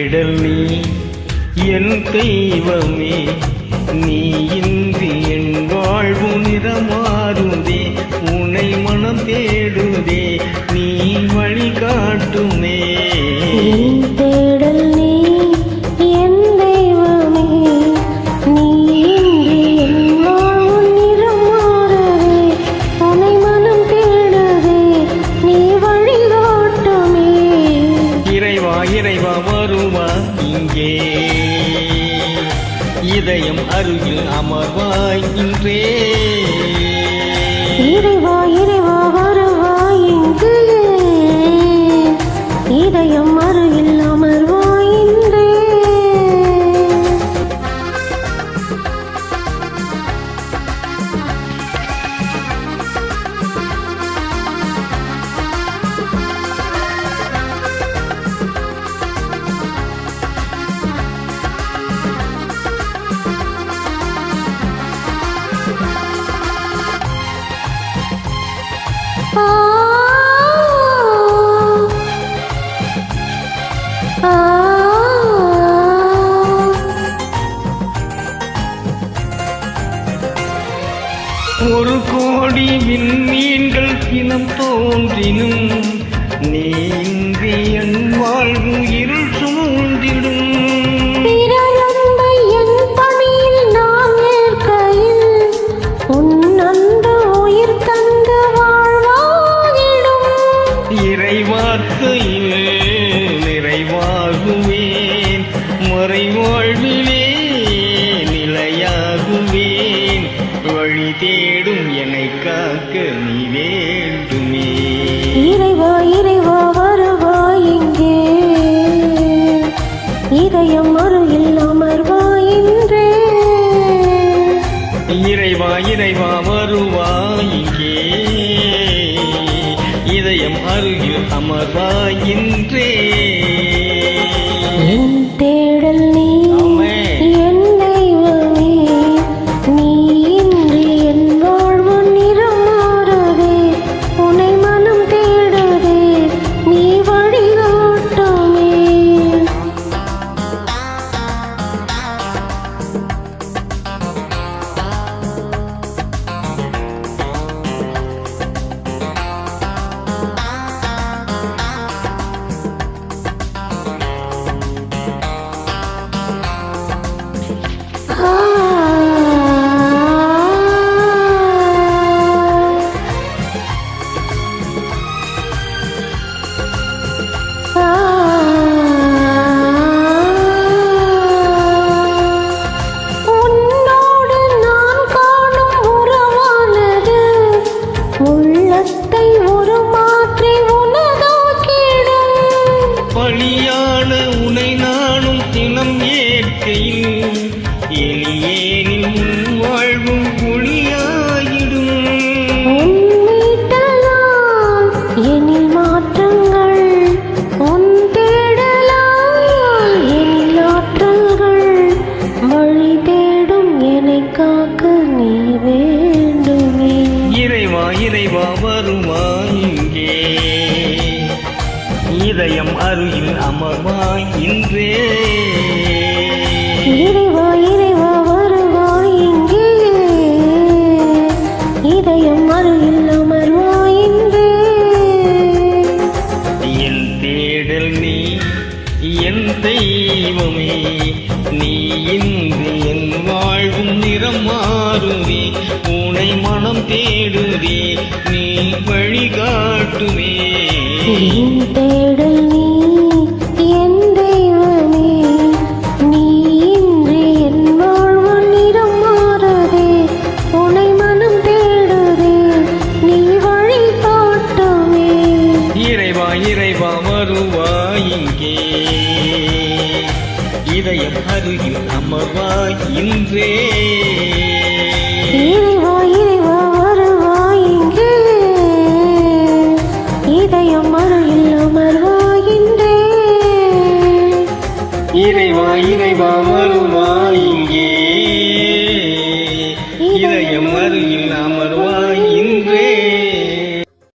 தேடல் நீ என் தெய்வமே, நீ இன்றி என் வாழ்வு நிறமாறுதே, உன்னை மனம் தேடுதே, நீ வழிகாட்டுமே. தேடல் நீ என் தெய்வமே, நீ இன்றி என் வாழ்வு நிறமாறுதே, உன்னை மனம் தேடுதே, நீ வழிகாட்டுமே. இறைவா இறைவா வருவா இங்கே, இதயம் அருகில் அமர்வாய் இன்றே. இறைவா இறைவா வருவாய் இங்கே, இதயம் அருகில் அமர்வாய் இன்றே. ஒரு கோடி விண்மீன்கள் தினம் தோன்றினும், நீ இன்றி என் வாழ்வு இருள் சூழ்ந்திடும். பிறரன்பை என் பணியில் நான் ஏற்கையில், உன் அன்பு உயிர் தந்து வாழ்வாகிடும். இறைவார்த்தையில் நிறைவாகுவேன், மறைவாழ்விலே நிலையாகுவேன், வழி தேடும் என்னை காக்க நீ வேண்டுமே. இறைவா இறைவா வருவாய் இங்கே, இதயம் அருகில் அமர்வாய் இன்றே. இறைவா இறைவா வருவாய் இங்கே, இதயம் அருகில் அமர்வாய் இன்றே. என் தேடல் நீ என் தெய்வமே, நீ இன்றி என் வாழ்வு நிறமாறுதே, உன்னை மனம் தேடுதே, நீ வழிகாட்டுமே. உன்னோடு நான் காணும் உறவானது, உள்ளத்தை உருமாற்றி உனதாக்கிடும். பலியான உனை நானும் தினம் ஏற்கையில், எளியேனில் உன் வாழ்வும் ஒளியாயிடும். உன் மீட்டலால் எனில் மாற்றங்கள், உன் தேடலால் எனில் ஆற்றல்கள், வழி தேடும் என்னை காக்க நீ வேண்டுமே. இறைவா இறைவா வருவாய் இங்கே, இதயம் அருகில் அமர்வாய் இன்றே. இறைவா இறைவா வருவாய் இங்கே, இதயம் அருகில் அமர்வாய் இன்றே. என் தேடல் நீ என் தெய்வமே, நீ இன்றி என் வாழ்வும் நிறம் மாறுதே, உன்னை மனம் தேடுதே, நீ வழிகாட்டுமே. என் தேடல் நீ என் தெய்வமே, நீ இன்றி என் வாழ்வு நிறம் மாறுதே, உன்னை மனம் தேடுதே, நீ வழிகாட்டுமே. இறைவா இறைவா வருவாய் இங்கே, இதயம் அருகில் அமர்வாய் இன்றே.